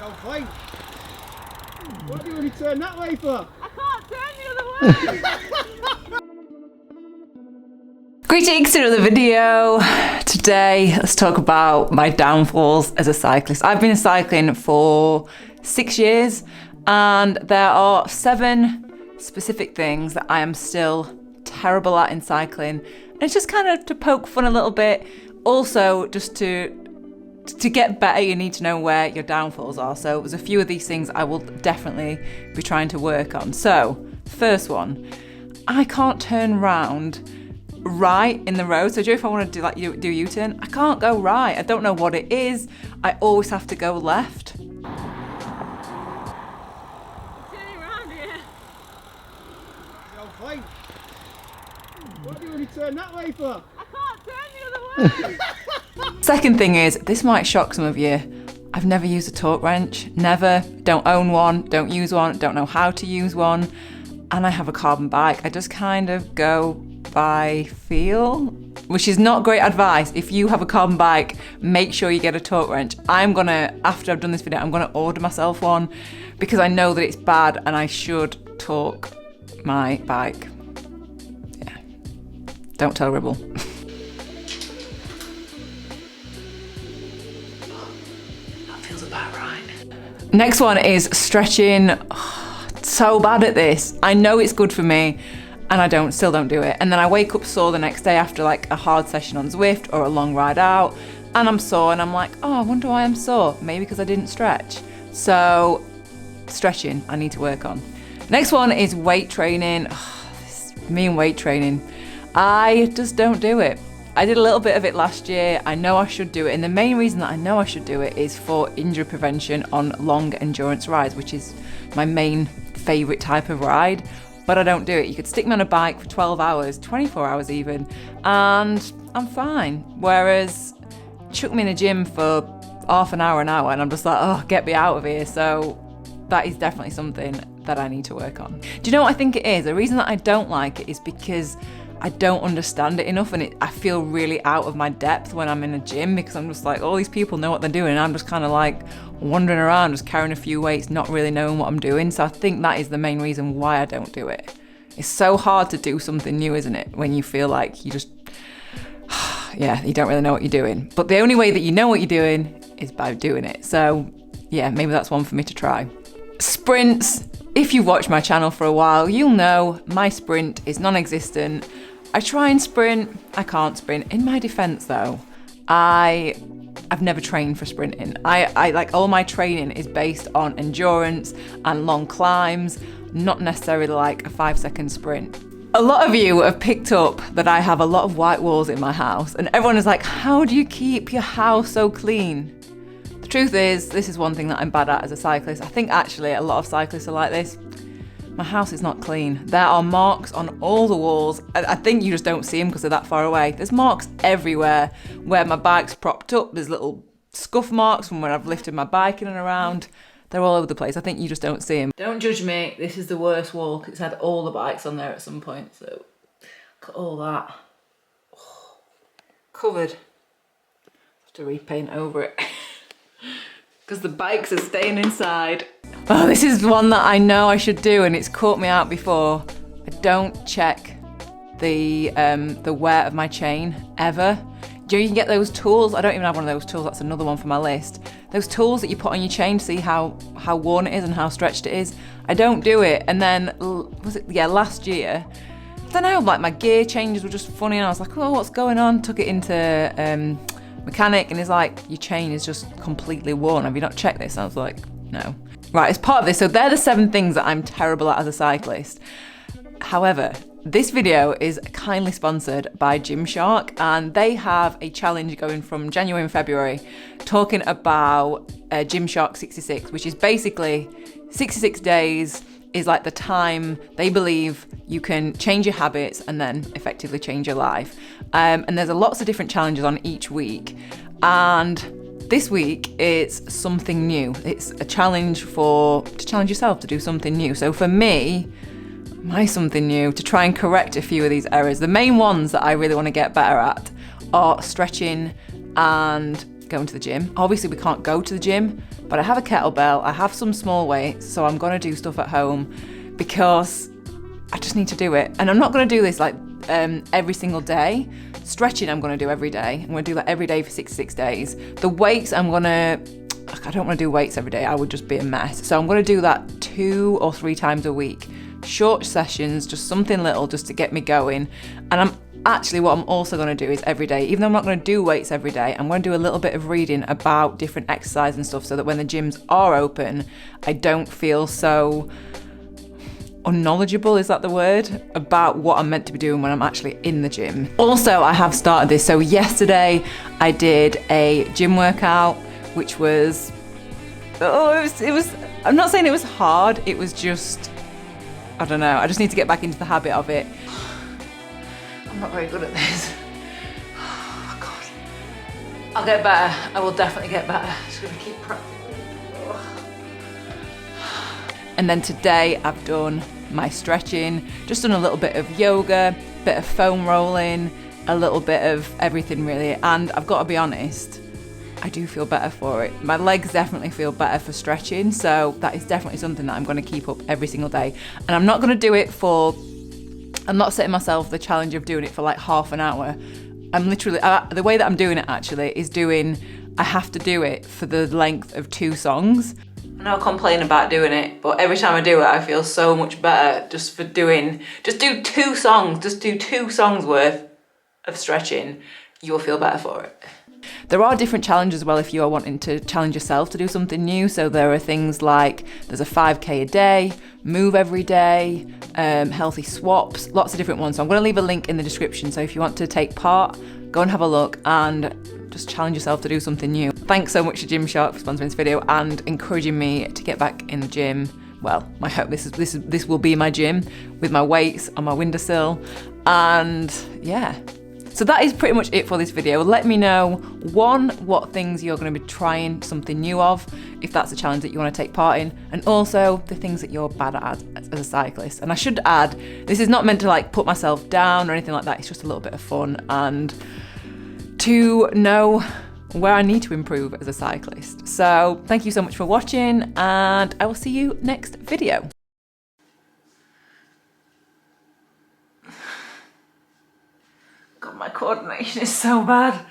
Oh, fine. What do you want to turn that way for? I can't turn the other way. Greetings to another video. Today, let's talk about my downfalls as a cyclist. I've been cycling for 6 years and there are 7 specific things that I am still terrible at in cycling. And it's just kind of to poke fun a little bit. Also, just to get better, you need to know where your downfalls are. So there's a few of these things I will definitely be trying to work on. So, first one, I can't turn round right in the road. So if I want to do a U-turn, I can't go right. I don't know what it is. I always have to go left. Turning around here. Oh, fine. What do you want to turn that way for? I can't turn the other way. Second thing is, this might shock some of you. I've never used a torque wrench. Never. Don't own one. Don't use one. Don't know how to use one. And I have a carbon bike. I just kind of go by feel, which is not great advice. If you have a carbon bike, make sure you get a torque wrench. After I've done this video, I'm gonna order myself one because I know that it's bad and I should torque my bike. Yeah. Don't tell Ribble. That feels about right. Next one is stretching. Oh, so bad at this. I know it's good for me, and I still don't do it. And then I wake up sore the next day after like a hard session on Zwift or a long ride out, and I'm sore and I'm like, oh, I wonder why I'm sore. Maybe because I didn't stretch. So stretching, I need to work on. Next one is weight training. Me and weight training. I just don't do it. I did a little bit of it last year. I know I should do it. And the main reason that I know I should do it is for injury prevention on long endurance rides, which is my main favorite type of ride. But I don't do it. You could stick me on a bike for 12 hours, 24 hours even, and I'm fine. Whereas chuck me in a gym for half an hour, and I'm just like, oh, get me out of here. So that is definitely something that I need to work on. Do you know what I think it is? The reason that I don't like it is because I don't understand it enough, and I feel really out of my depth when I'm in a gym because I'm just like, all these people know what they're doing, and I'm just kind of like wandering around, just carrying a few weights, not really knowing what I'm doing. So I think that is the main reason why I don't do it. It's so hard to do something new, isn't it? When you feel like you just, yeah, you don't really know what you're doing. But the only way that you know what you're doing is by doing it. So yeah, maybe that's one for me to try. Sprints. If you've watched my channel for a while, you'll know my sprint is non-existent. I try and sprint, I can't sprint. In my defense though, I've never trained for sprinting. I like all my training is based on endurance and long climbs, not necessarily like a 5-second sprint. A lot of you have picked up that I have a lot of white walls in my house, and everyone is like, how do you keep your house so clean? The truth is, this is one thing that I'm bad at as a cyclist. I think actually a lot of cyclists are like this. My house is not clean. There are marks on all the walls. I think you just don't see them because they're that far away. There's marks everywhere. Where my bike's propped up, there's little scuff marks from when I've lifted my bike in and around. They're all over the place. I think you just don't see them. Don't judge me. This is the worst wall because it's had all the bikes on there at some point. So look at all that. Oh, covered. Have to repaint over it. Because the bikes are staying inside. Oh, this is one that I know I should do, and it's caught me out before. I don't check the wear of my chain ever. Do you can get those tools? I don't even have one of those tools. That's another one for my list. Those tools that you put on your chain to see how worn it is and how stretched it is. I don't do it. And then last year, I don't know, like my gear changes were just funny, and I was like, oh, what's going on? Took it into mechanic, and he's like, your chain is just completely worn. Have you not checked this? I was like, no. Right, as part of this, so they're the 7 things that I'm terrible at as a cyclist. However, this video is kindly sponsored by Gymshark, and they have a challenge going from January and February talking about Gymshark 66, which is basically 66 days is like the time they believe you can change your habits and then effectively change your life. And there's lots of different challenges on each week. And this week it's something new. It's a challenge to challenge yourself to do something new. So for me, my something new to try and correct a few of these errors. The main ones that I really want to get better at are stretching and going to the gym. Obviously we can't go to the gym, but I have a kettlebell, I have some small weights, so I'm gonna do stuff at home because I just need to do it. And I'm not gonna do this like every single day. Stretching I'm gonna do every day. I'm gonna do that every day for 66 days. The weights I don't wanna do weights every day, I would just be a mess. So I'm gonna do that 2 or 3 times a week. Short sessions, just something little just to get me going. And what I'm also going to do is every day, even though I'm not going to do weights every day, I'm going to do a little bit of reading about different exercise and stuff so that when the gyms are open, I don't feel so unknowledgeable, is that the word, about what I'm meant to be doing when I'm actually in the gym. Also, I have started this. So yesterday I did a gym workout, which was, it was, I'm not saying it was hard, it was just, I don't know, I just need to get back into the habit of it. I'm not very good at this. Oh, God. I'll get better. I will definitely get better. Just gonna keep practicing. And then today I've done my stretching, just done a little bit of yoga, bit of foam rolling, a little bit of everything really. And I've got to be honest, I do feel better for it. My legs definitely feel better for stretching. So that is definitely something that I'm going to keep up every single day. And I'm not going to do it I'm not setting myself the challenge of doing it for like half an hour. I'm literally, the way that I'm doing it actually is I have to do it for the length of 2 songs. I know I complain about doing it, but every time I do it, I feel so much better just do 2 songs, just do 2 songs worth of stretching. You will feel better for it. There are different challenges as well if you are wanting to challenge yourself to do something new. So there are things like there's a 5K a day, move every day, healthy swaps, lots of different ones. So I'm going to leave a link in the description. So if you want to take part, go and have a look and just challenge yourself to do something new. Thanks so much to Gymshark for sponsoring this video and encouraging me to get back in the gym. Well, I hope this will be my gym with my weights on my windowsill, and yeah. So that is pretty much it for this video. Let me know, 1, what things you're going to be trying something new of, if that's a challenge that you want to take part in, and also the things that you're bad at as a cyclist. And I should add, this is not meant to like put myself down or anything like that. It's just a little bit of fun and to know where I need to improve as a cyclist. So thank you so much for watching, and I will see you next video. God, my coordination is so bad.